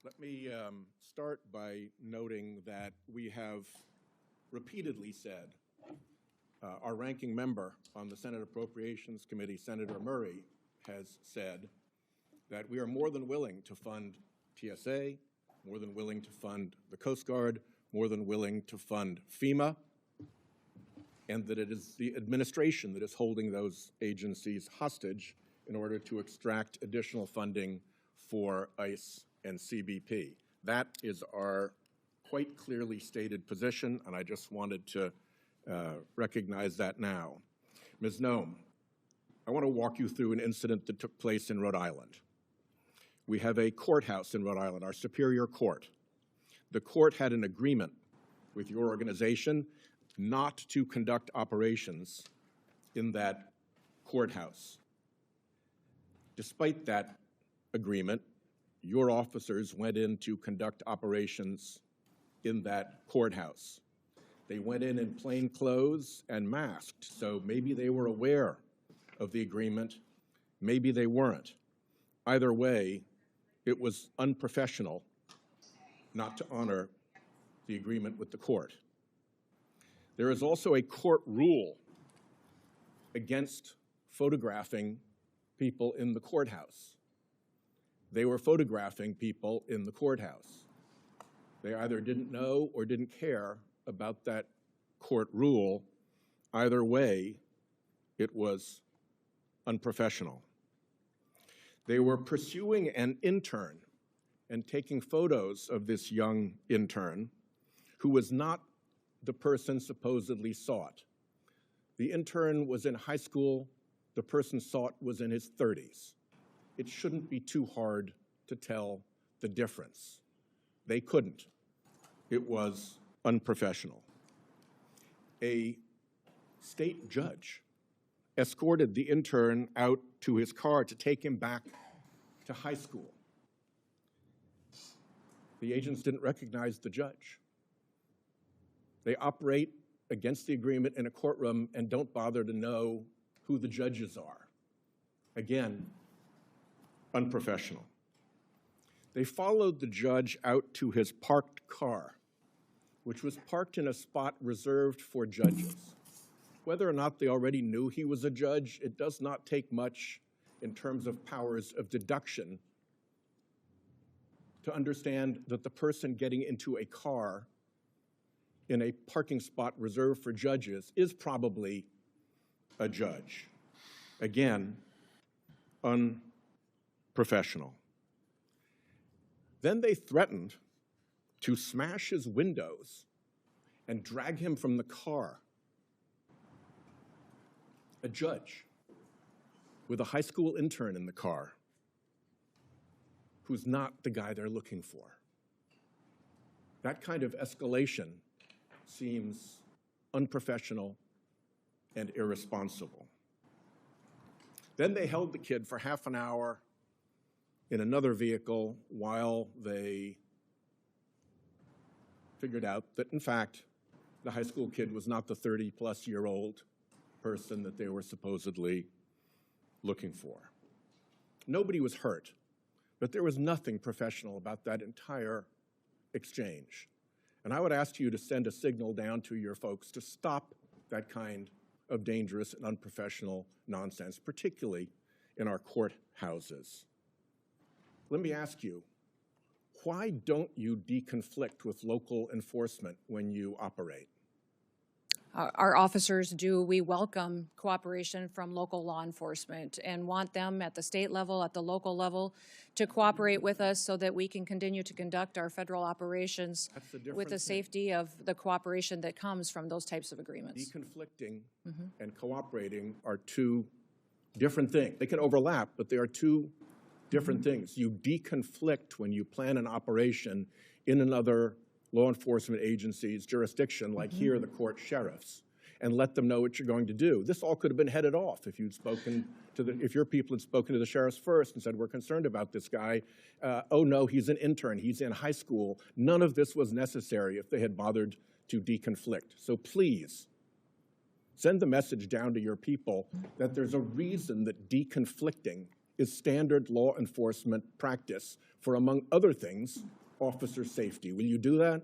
Let me start by noting that we have repeatedly said, our ranking member on the Senate Appropriations Committee, Senator Murray, has said that we are more than willing to fund TSA, more than willing to fund the Coast Guard, more than willing to fund FEMA, and that it is the administration that is holding those agencies hostage in order to extract additional funding for ICE and CBP. That is our quite clearly stated position, and I just wanted to recognize that now. Ms. Noem, I want to walk you through an incident that took place in Rhode Island. We have a courthouse in Rhode Island, our Superior Court. The court had an agreement with your organization not to conduct operations in that courthouse. Despite that agreement, your officers went in to conduct operations in that courthouse. They went in plain clothes and masked, so maybe they were aware of the agreement, maybe they weren't. Either way, it was unprofessional not to honor the agreement with the court. There is also a court rule against photographing people in the courthouse. They were photographing people in the courthouse. They either didn't know or didn't care about that court rule. Either way, it was unprofessional. They were pursuing an intern and taking photos of this young intern who was not the person supposedly sought. The intern was in high school. The person sought was in his 30s. It shouldn't be too hard to tell the difference. They couldn't. It was unprofessional. A state judge escorted the intern out to his car to take him back to high school. The agents didn't recognize the judge. They operate against the agreement in a courtroom and don't bother to know who the judges are. Again, unprofessional. They followed the judge out to his parked car, which was parked in a spot reserved for judges. Whether or not they already knew he was a judge, it does not take much in terms of powers of deduction to understand that the person getting into a car in a parking spot reserved for judges is probably a judge. Again, unprofessional. Then they threatened to smash his windows and drag him from the car. A judge with a high school intern in the car who's not the guy they're looking for. That kind of escalation seems unprofessional and irresponsible. Then they held the kid for half an hour in another vehicle while they figured out that, in fact, the high school kid was not the 30-plus-year-old person that they were supposedly looking for. Nobody was hurt, but there was nothing professional about that entire exchange. And I would ask you to send a signal down to your folks to stop that kind of dangerous and unprofessional nonsense, particularly in our courthouses. Let me ask you, why don't you deconflict with local enforcement when you operate? Our officers do. We welcome cooperation from local law enforcement and want them at the state level, at the local level, to cooperate with us so that we can continue to conduct our federal operations with the safety of the cooperation that comes from those types of agreements. Deconflicting and cooperating are two different things. They can overlap, but they are two different things. You deconflict when you plan an operation in another law enforcement agency's jurisdiction, like here, the court sheriffs, and let them know what you're going to do. This all could have been headed off if you'd spoken to if your people had spoken to the sheriffs first and said, we're concerned about this guy. Oh no, he's an intern, he's in high school. None of this was necessary if they had bothered to deconflict. So please, send the message down to your people that there's a reason that deconflicting is standard law enforcement practice for, among other things, officer safety. Will you do that?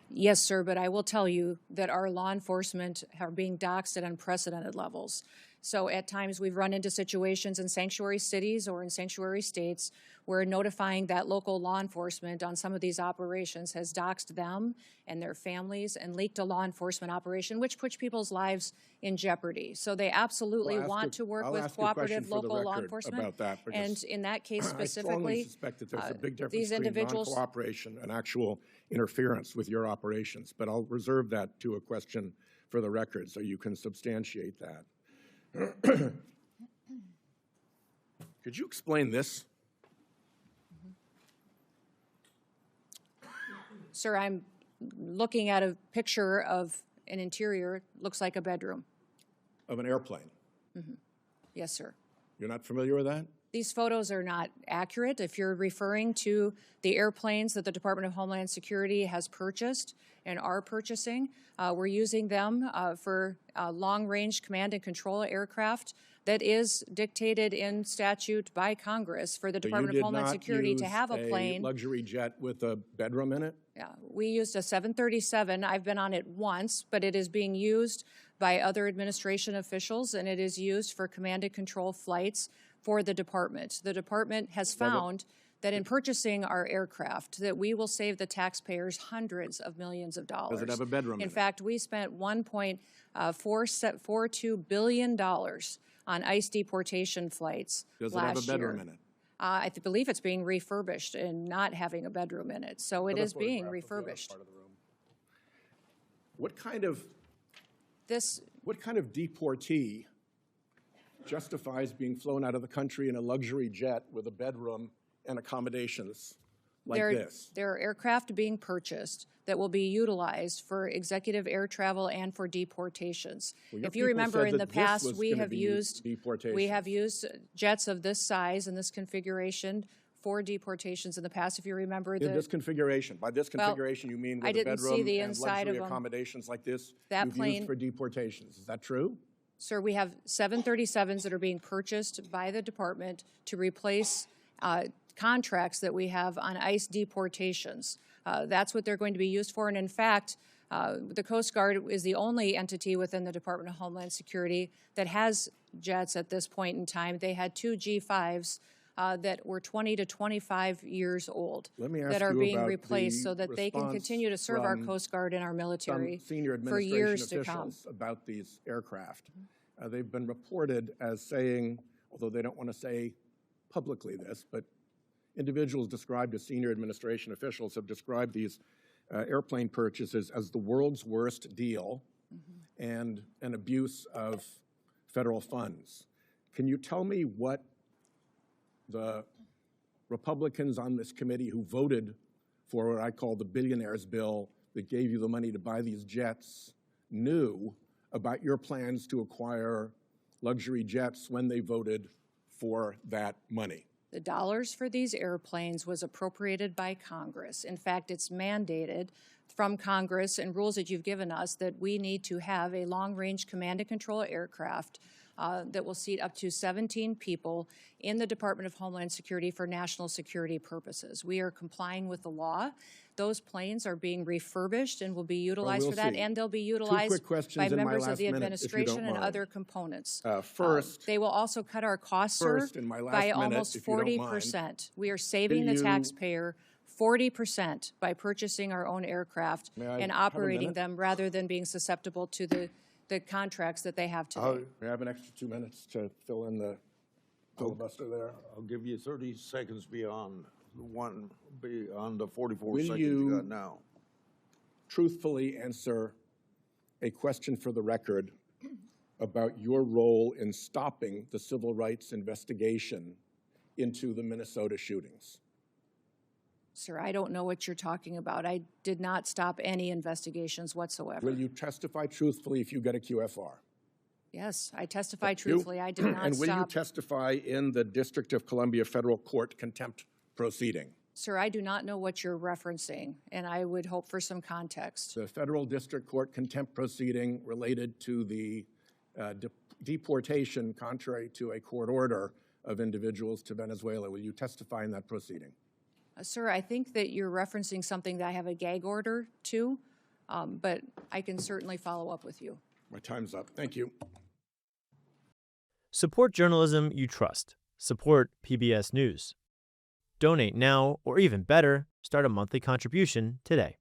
Yes, sir, but I will tell you that our law enforcement are being doxxed at unprecedented levels. So at times we've run into situations in sanctuary cities or in sanctuary states where notifying that local law enforcement on some of these operations has doxxed them and their families and leaked a law enforcement operation, which puts people's lives in jeopardy. So they absolutely want to work with cooperative local law enforcement. About that, and in that case I strongly specifically, suspect that there's a big difference these between individuals, non-cooperation and actual interference with your operations. But I'll reserve that to a question for the record so you can substantiate that. Could you explain this? Sir, I'm looking at a picture of an interior, looks like a bedroom. Of an airplane? Yes, sir. You're not familiar with that? These photos are not accurate. If you're referring to the airplanes that the Department of Homeland Security has purchased and are purchasing, we're using them for long-range command and control aircraft that is dictated in statute by Congress for the Department of Homeland Security to have a plane. Luxury jet with a bedroom in it? Yeah, we used a 737. I've been on it once, but it is being used by other administration officials, and it is used for command and control flights for the department. The department has found that in purchasing our aircraft, that we will save the taxpayers hundreds of millions of dollars. Does it have a bedroom in it? In fact, we spent $1.42 billion on ICE deportation flights last year. Does it have a bedroom in it? I believe it's being refurbished and not having a bedroom in it. So it is being refurbished. What kind of deportee justifies being flown out of the country in a luxury jet with a bedroom and accommodations like this? There are aircraft being purchased that will be utilized for executive air travel and for deportations. Well, if you remember, in the past, we gonna have be used deportations. jets of this size and this configuration for deportations in the past. If you remember, In this configuration, by this configuration, you mean with a bedroom and luxury accommodations like this you've used for deportations. Is that true? Sir, we have 737s that are being purchased by the department to replace contracts that we have on ICE deportations. That's what they're going to be used for. And in fact, the Coast Guard is the only entity within the Department of Homeland Security that has jets at this point in time. They had two G5s that were 20 to 25 years old that are being replaced so that they can continue to serve our Coast Guard and our military for years to come. About these aircraft. They've been reported as saying, although they don't want to say publicly this, but individuals described as senior administration officials have described these airplane purchases as the world's worst deal and an abuse of federal funds. Can you tell me what the Republicans on this committee who voted for what I call the billionaires bill that gave you the money to buy these jets knew about your plans to acquire luxury jets when they voted for that money? The dollars for these airplanes was appropriated by Congress. In fact, it's mandated from Congress and rules that you've given us that we need to have a long-range command and control aircraft that will seat up to 17 people in the Department of Homeland Security for national security purposes. We are complying with the law. Those planes are being refurbished and will be utilized for that, and they'll be utilized by members of the administration and other components. First, they will also cut our costs, sir, by almost 40%. We are saving the taxpayer 40% by purchasing our own aircraft and operating them rather than being susceptible to the contracts that they have today. May I have an extra 2 minutes to fill in the filibuster there? I'll give you 30 seconds beyond the 44 seconds you got now. Truthfully answer a question for the record about your role in stopping the civil rights investigation into the Minnesota shootings? Sir, I don't know what you're talking about. I did not stop any investigations whatsoever. Will you testify truthfully if you get a QFR? Yes, I testify truthfully. I did not And will you stop. testify in the District of Columbia Federal Court contempt proceeding? Sir, I do not know what you're referencing, and I would hope for some context. The Federal District Court contempt proceeding related to the deportation, contrary to a court order, of individuals to Venezuela. Will you testify in that proceeding? Sir, I think that you're referencing something that I have a gag order to, but I can certainly follow up with you. My time's up. Thank you. Support journalism you trust. Support PBS News. Donate now, or even better, start a monthly contribution today.